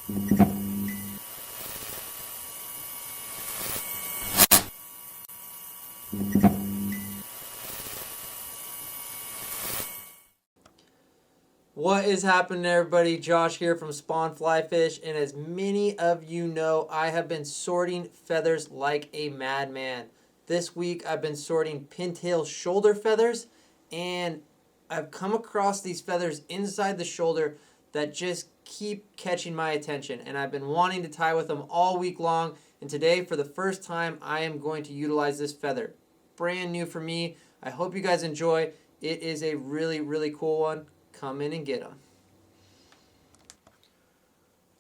What is happening, everybody? Josh here from Spawn Fly Fish, and as many of you know, I have been sorting feathers like a madman. This week I've been sorting pintail shoulder feathers, and I've come across these feathers inside the shoulder that just keep catching my attention, and I've been wanting to tie with them all week long, and today for the first time I am going to utilize this feather. Brand new for me. I hope you guys enjoy. It is a really cool one. Come in and get them.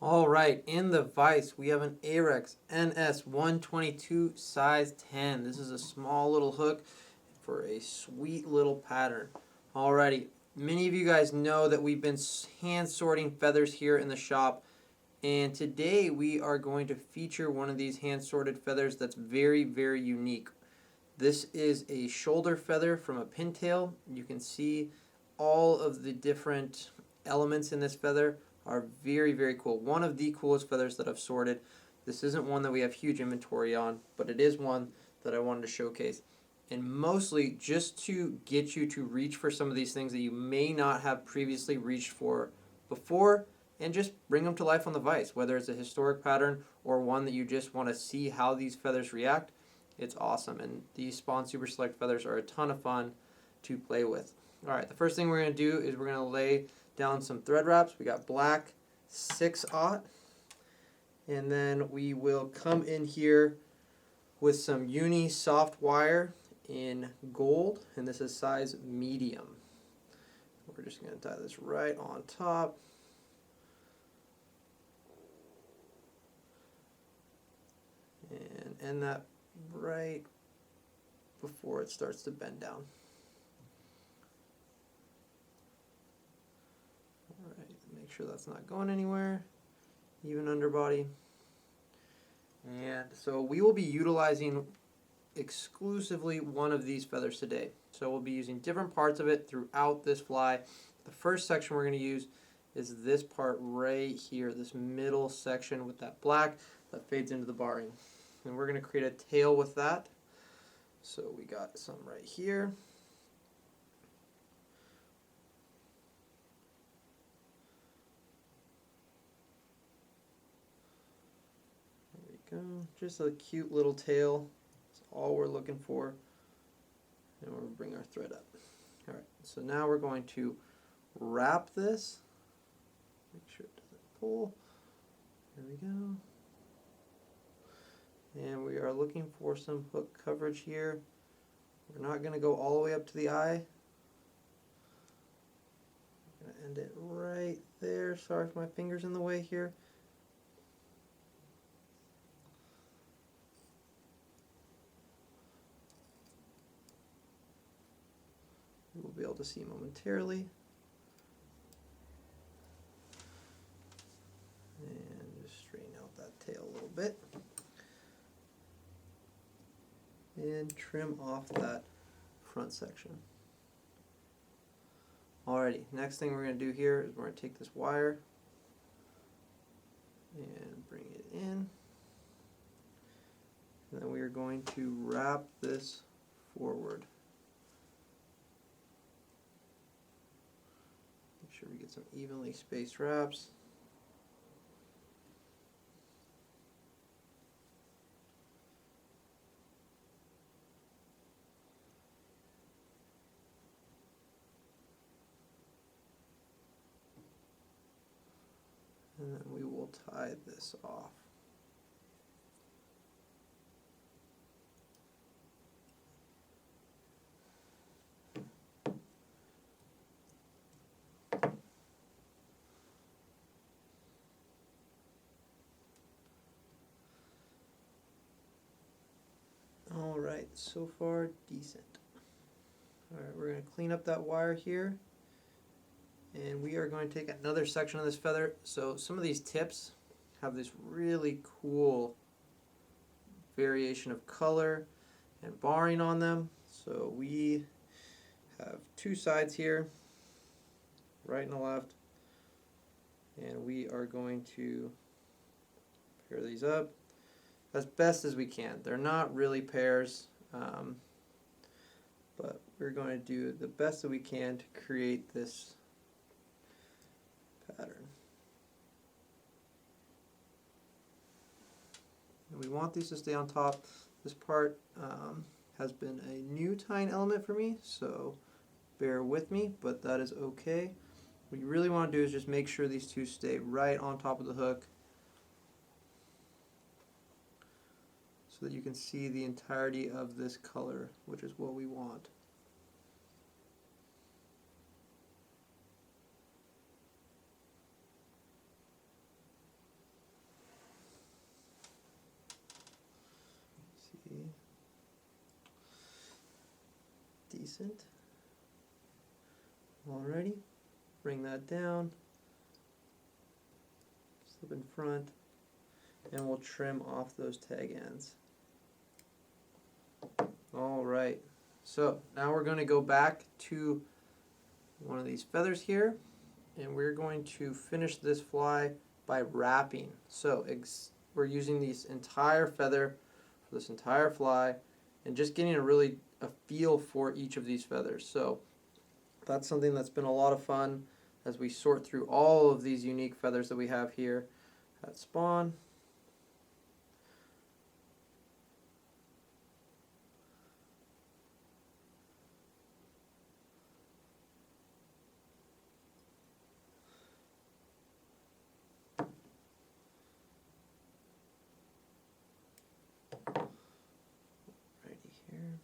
All right, in the vise, we have an Ahrex NS122 size 10. This is a small little hook for a sweet little pattern. Alrighty, many of you guys know that we've been hand sorting feathers here in the shop, and today we are going to feature one of these hand sorted feathers that's very unique. This is a shoulder feather from a pintail. You can see all of the different elements in this feather are very cool. One of the coolest feathers that I've sorted. This isn't one that we have huge inventory on, but it is one that I wanted to showcase. And mostly just to get you to reach for some of these things that you may not have previously reached for before, and just bring them to life on the vise, whether it's a historic pattern or one that you just want to see how these feathers react. It's awesome, and these Spawn Super Select feathers are a ton of fun to play with. Alright, the first thing we're going to do is we're going to lay down some thread wraps. We got black 6/0, and then we will come in here with some uni soft wire in gold, and this is size medium. We're just going to tie this right on top. And end that right before it starts to bend down. Make sure that's not going anywhere. Even underbody. And so we will be utilizing exclusively one of these feathers today. So we'll be using different parts of it throughout this fly. The first section we're going to use is this part right here, this middle section with that black that fades into the barring. And we're going to create a tail with that. So we got some right here. Just a cute little tail. That's all we're looking for. And we'll bring our thread up. Alright, so now we're going to wrap this. Make sure it doesn't pull. There we go. And we are looking for some hook coverage here. We're not going to go all the way up to the eye. I'm going to end it right there. Sorry if my finger's in the way here. We'll be able to see momentarily. And just straighten out that tail a little bit. And trim off that front section. Alrighty, next thing we're going to do here is we're going to take this wire and bring it in. And then we are going to wrap this forward. Sure we get some evenly spaced wraps. And then we will tie this off. Alright, so far decent. Alright, we're going to clean up that wire here. And we are going to take another section of this feather. So some of these tips have this really cool variation of color and barring on them. So we have two sides here, right and the left. And we are going to pair these up as best as we can. They're not really pairs, but we're going to do the best that we can to create this pattern. And we want these to stay on top. This part has been a new tying element for me, so bear with me, but that is okay. What you really want to do is just make sure these two stay right on top of the hook so that you can see the entirety of this color, which is what we want. See? Decent. Alrighty, bring that down, slip in front, and we'll trim off those tag ends. Alright, so now we're going to go back to one of these feathers here, and we're going to finish this fly by wrapping. So we're using this entire feather for this entire fly, and just getting a feel for each of these feathers. So that's something that's been a lot of fun as we sort through all of these unique feathers that we have here at Spawn. Righty here.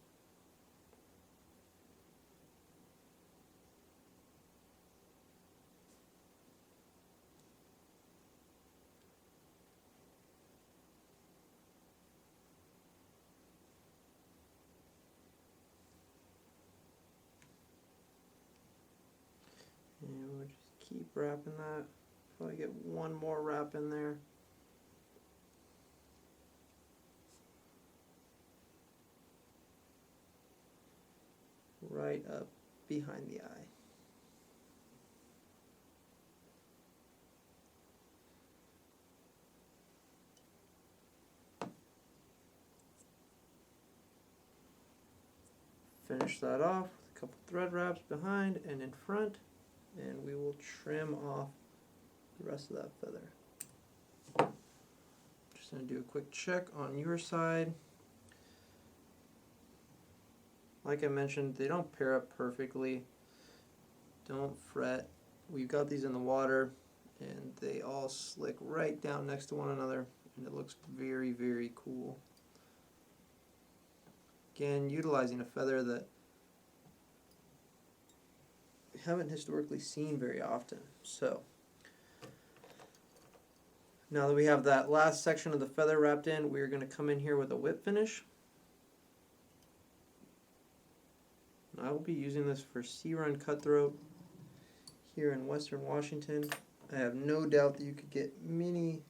And we'll just keep wrapping that. Probably get one more wrap in there. Right up behind the eye. Finish that off with a couple thread wraps behind and in front, and we will trim off the rest of that feather. Just going to do a quick check on your side. Like I mentioned, they don't pair up perfectly. Don't fret. We've got these in the water and they all slick right down next to one another, and it looks very, very cool. Again, utilizing a feather that we haven't historically seen very often. So now that we have that last section of the feather wrapped in, we're going to come in here with a whip finish. I will be using this for sea run cutthroat here in Western Washington. I have no doubt that you could get many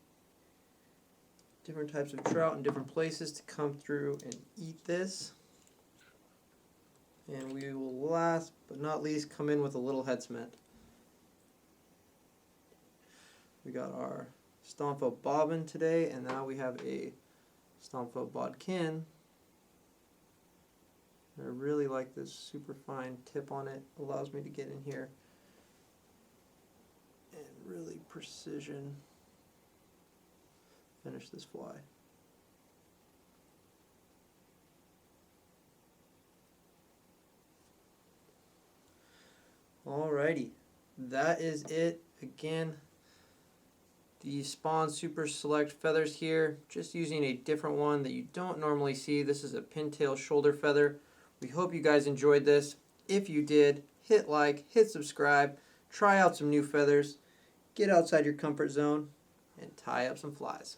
different types of trout in different places to come through and eat this. And we will last but not least come in with a little head cement. We got our Stomfo bobbin today, and now we have a Stomfo bodkin. I really like this super fine tip on it. Allows me to get in here and really precision finish this fly. Alrighty, that is it. Again, the Spawn Super Select feathers here, just using a different one that you don't normally see. This is a pintail shoulder feather. We hope you guys enjoyed this. If you did, hit like, hit subscribe, try out some new feathers, get outside your comfort zone, and tie up some flies.